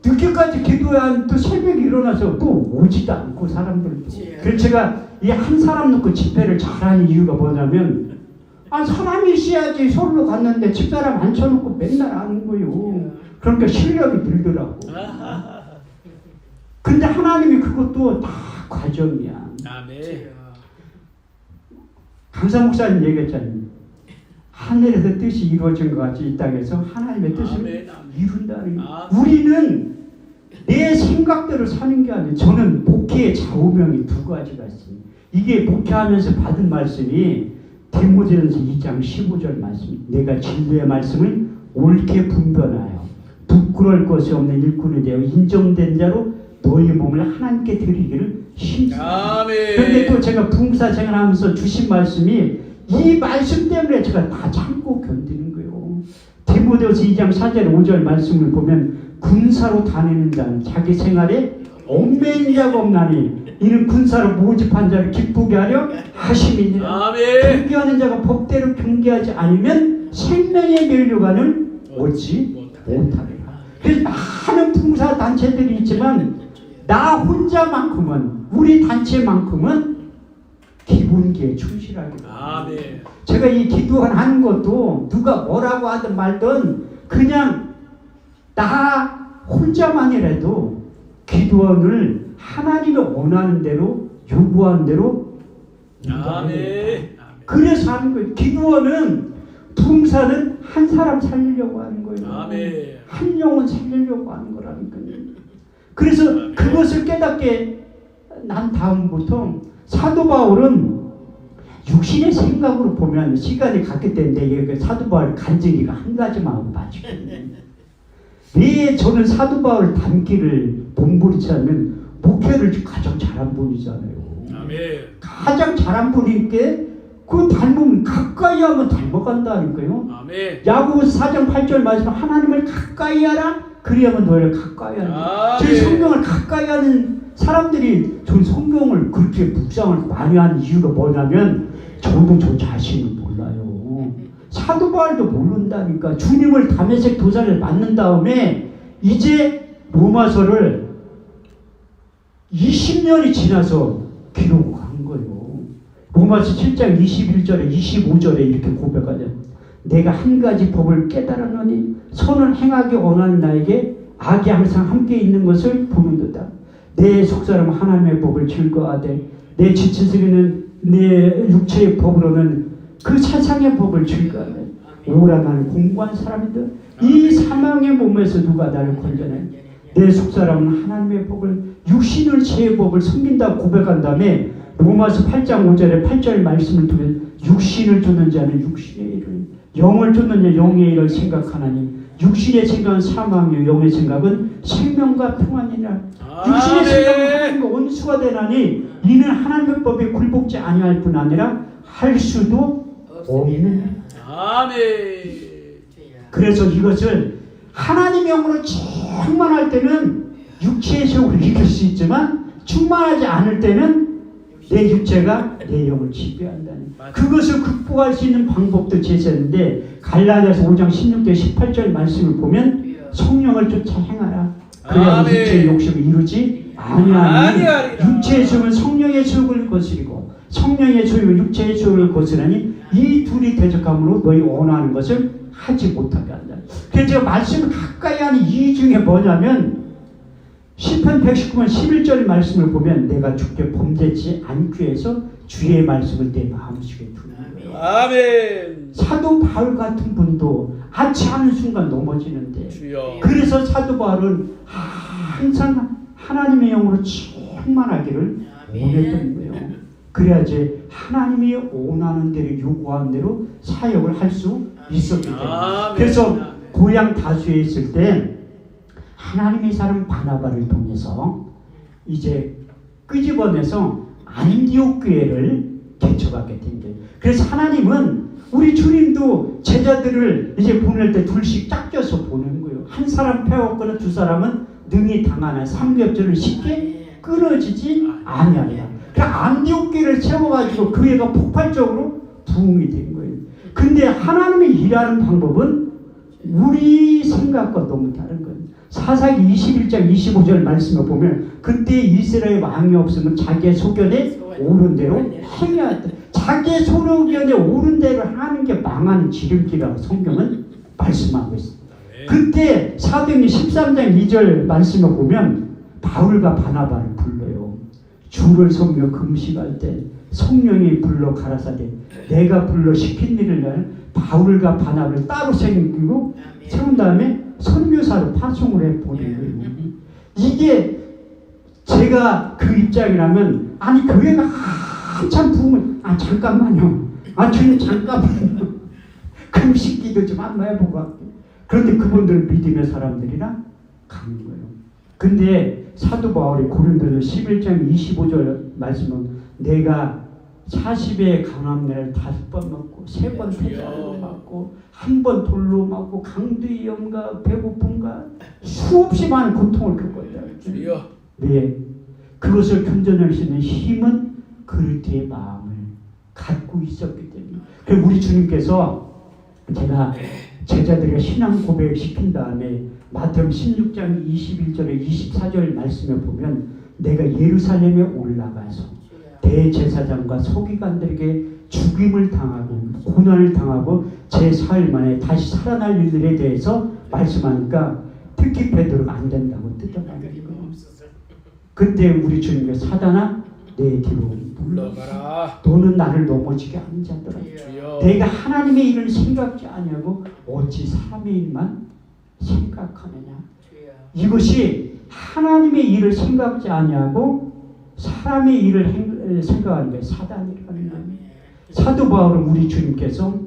늦게까지 기도한 또 새벽에 일어나서 또 오지도 않고 사람들도. 그래서 제가 이 한 사람 놓고 집회를 잘하는 이유가 뭐냐면 사람이 있어야지. 서울로 갔는데 집사람 앉혀놓고 맨날 하는 거예요. 그러니까 실력이 늘더라고. 근데 하나님이 그것도 다 과정이야. 아멘. 강사 목사님 얘기했잖아요. 하늘에서 뜻이 이루어진 것 같이 이 땅에서 하나님의 뜻을 이룬다는 거예요. 우리는 내 생각대로 사는 게 아니에요. 저는 목회의 좌우명이 2가지가 있습니다. 이게 목회하면서 받은 말씀이 디모데전서 2장 15절 말씀. 내가 진리의 말씀을 옳게 분별하여 부끄러울 것이 없는 일꾼이 되어 인정된 자로 너희 몸을 하나님께 드리기를 힘쓰라. 그런데 또 제가 부흥사 생활하면서 주신 말씀이 이 말씀 때문에 제가 다 참고 견디는 거예요. 디모데후서 2장 4절 5절 말씀을 보면 군사로 다니는 자는 자기 생활에 얽매인 자가 없나니 이는 군사로 모집한 자를 기쁘게 하려 하심이니라. 경계하는 자가 법대로 경계하지 않으면 생명의 면류관을 얻지 못하리라. 그래서 많은 봉사 단체들이 있지만 나 혼자만큼은 우리 단체만큼은 기본기에 충실하게. 아멘. 제가 이 기도하는 것도 누가 뭐라고 하든 말든 그냥 나 혼자만이라도 기도원을 하나님이 원하는 대로 요구하는 대로. 아멘. 그래서 하는 거예요. 기도원은 봉사는 한 사람 살리려고 하는 거예요. 아멘. 한 영혼 살리려고 하는 거라니까요. 그래서 그것을 깨닫게 난 다음부터 사도 바울은 육신의 생각으로 보면 시간이 갔기 때문에 사도 바울 간증이가 한 가지만 하고 마치거든요. 왜 저는 사도 바울 닮기를 몸부림치면 목회를 가장 잘한 분이잖아요. 아멘. 가장 잘한 분인데 그 닮으면 가까이 하면 닮아간다니까요. 아멘. 야고보서 4장 8절 말씀 하나님을 가까이 하라 그리하면 너를 가까이 하라. 아멘. 제 성경을 가까이 하는 사람들이 저 성경을 그렇게 묵상을 많이 하는 이유가 뭐냐면 저도 저 자신을 몰라요. 사도 바울도 모른다니까. 주님을 다메섹 도사를 만난 다음에 이제 로마서를 20년이 지나서 기록을 한 거예요. 로마서 7장 21절에 25절에 이렇게 고백하죠. 내가 한 가지 법을 깨달았노니 선을 행하기 원하는 나에게 악이 항상 함께 있는 것을 보는도다. 내 속사람 하나님의 법을 즐거워하되 내 지체적인 내 육체의 법으로는 그 세상의 법을 즐거워하네. 오라 나는 공고한 사람이다. 이 사망의 몸에서 누가 나를 건져내. 내 속사람은 하나님의 법을 육신을 죄의 법을 섬긴다고 고백한 다음에 로마서 8장 5절에 8절 말씀을 통해 육신을 쫓는 자는 육신의 일을 영을 쫓는 자 영의 일을 생각하나니 육신의 생각은 사망이요 영의 생각은 생명과 평안이라. 육신의 생각은 하나님과 원수가 되나니 이는 하나님의 법에 굴복지 아니할 뿐 아니라 할 수도 없는. 아멘. 그래서 이것을 하나님의 영으로 충만할 때는 육체의 세월을 이길 수 있지만 충만하지 않을 때는 내 육체가 내 영을 지배한다는 그것을 극복할 수 있는 방법도 제시했는데 갈라디아서 5장 16절 18절 말씀을 보면 성령을 쫓아 행하라. 그래야 육체의 욕심을 이루지 아니하니 육체의 소욕은 성령의 소욕을 거스리고 성령의 소욕은 육체의 소욕을 거스르니 이 둘이 대적함으로 너희 원하는 것을 하지 못하게 한다. 그래서 제가 말씀을 가까이 하는 이유 중에 뭐냐면 시편 119편 11절 말씀을 보면 내가 주께 범죄치 않기 위해서 주의 말씀을 내 마음속에 두는 거예요. 아멘. 사도 바울 같은 분도 아치하는 순간 넘어지는데 주여. 그래서 사도 바울은 항상 하나님의 영으로 충만하기를 원했던 거예요. 그래야지 하나님이 원하는 대로 요구하는 대로 사역을 할 수 있었기 때문에. 그래서 고향 다수에 있을 때 하나님의 사람 바나바를 통해서 이제 끄집어내서 안디옥 교회를 개척하게 된 거예요. 그래서 하나님은 우리 주님도 제자들을 이제 보낼 때 둘씩 짝져서 보낸 거예요. 한 사람 패웠거나 두 사람은 능히 당하나 삼겹살을 쉽게 끊어지지 아니하리라. 그러니까 안디옥 교회를 세워가지고 교회가 폭발적으로 부흥이 된 거예요. 근데 하나님의 일하는 방법은 우리 생각과 너무 다른 거예요. 사사기 21장 25절 말씀을 보면 그때 이스라엘 왕이 없으면 자기의 소견에 옳은 대로 행해야 한다. 자기의 소견에 옳은 대로 하는 게 망하는 지름길이라고 성경은 말씀하고 있습니다. 그때 사도행전 13장 2절 말씀을 보면 바울과 바나바를 불러요. 주를 섬겨 금식할 때 성령이 불러 가라사대 내가 불러 시킨 일을 위하여 바울과 바나바를 따로 세우고 세운 다음에 선교사로 파송을 해 보낸 거예요. 이게 제가 그 입장이라면 아니 교회가 한참 부으면 잠깐만요. 주님 잠깐만요. 금식기도 좀 한번 해보고 갈게요. 그런데 그분들은 믿음의 사람들이라 가는 거예요. 근데 사도 바울이 고린도서 11장 25절 말씀은 내가 40의 강함내를 5번 맞고 3번 태자로 맞고 1번 돌로 맞고 강두의 염과 배고픔과 수없이 많은 고통을 겪었다. 왜? 그것을 견뎌낼 수 있는 힘은 그리스도의 마음을 갖고 있었기 때문에. 그래서 우리 주님께서 제가 제자들에게 신앙 고백을 시킨 다음에 마태복음 16장 21절에 24절 말씀에 보면 내가 예루살렘에 올라가서 대제사장과 서기관들에게 죽임을 당하고 고난을 당하고 제 사흘 만에 다시 살아날 일들에 대해서 말씀하니까 특히 베드로가 안 된다고 뜯어가는 거예요. 그때 우리 주님께서 사단아 내 뒤로 물러가라. 너는 나를 넘어지게 하는 자들아. 내가 하나님의 일을 생각지 아니하고 어찌 사람의 일만 생각하느냐. 이것이 하나님의 일을 생각지 아니하고 사람의 일을 생각하는 게 사단이라는 거예요. 사도 바울은 우리 주님께서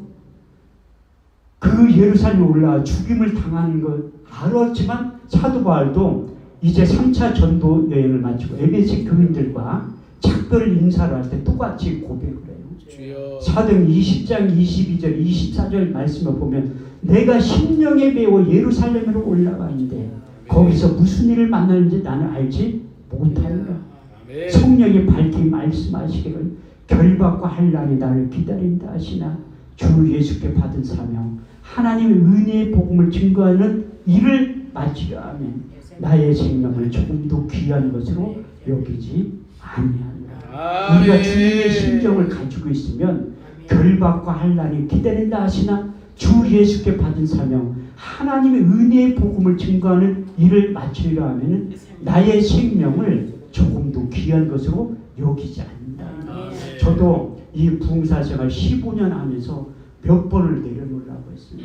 그 예루살렘에 올라와 죽임을 당하는 걸 알았지만 사도 바울도 이제 3차 전도 여행을 마치고 에베소 교인들과 작별 인사를 할 때 똑같이 고백을 해요. 주여. 사도행 20장 22절 24절 말씀을 보면 내가 심령에 배워 예루살렘으로 올라가는데 거기서 무슨 일을 만나는지 나는 알지 못하노라. 아멘. 성령이 밝히 말씀하시기를 결박과 환난이 나를 기다린다 하시나 주 예수께 받은 사명 하나님의 은혜의 복음을 증거하는 일을 마치려 하면 나의 생명을 조금도 귀한 것으로 여기지 아니하노라. 우리가 주님의 심정을 가지고 있으면 결박과 환난이 기다린다 하시나 주 예수께 받은 사명 하나님의 은혜의 복음을 증거하는 일을 마치려 하면 나의 생명을 조금도 귀한 것으로 여기지 않는다. 아멘. 저도 이 부흥사생활 15년 하면서 몇 번을 내려놓으려고 했어요.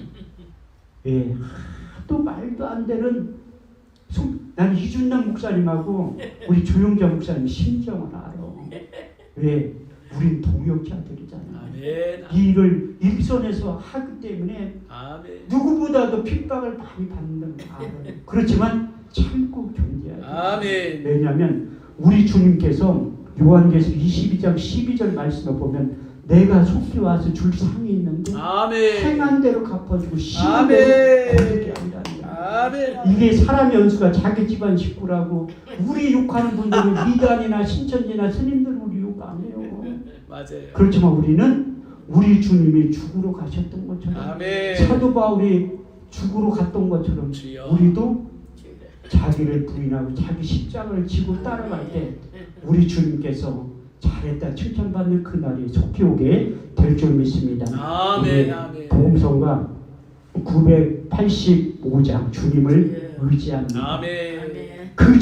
예, 또 말도 안 되는 난 이준남 목사님하고 우리 조용자 목사님 심정을 알아. 왜? 우린 동역자들이잖아. 아멘. 이 일을 일선에서 하기 때문에 아멘. 누구보다도 핍박을 많이 받는다는 걸 알아요. 그렇지만 참고 견뎌야 돼요. 아멘. 왜냐하면 우리 주님께서 요한계시록 22장 12절 말씀을 보면 내가 속히 와서 줄 상이 있는데 아멘. 행한 대로 갚아주고 심한 아멘. 대로 거두게 한다는 거예요. 아멘. 이게 사람의 연수가 자기 집안 식구라고 우리 욕하는 분들은 미간이나 신천지나 스님들은 우리 욕 안 해요. 맞아요. 그렇지만 우리는 우리 주님이 죽으러 가셨던 것처럼 아멘. 사도 바울이 죽으러 갔던 것처럼 주여. 우리도 자기를 부인하고 자기 십자가를 지고 따라갈 때 우리 주님께서 잘했다 칭찬받는 그날이 속히 오게 될 줄 믿습니다. 아멘. 아멘. 복음성가 985장 주님을 의지합니다. 아멘. 그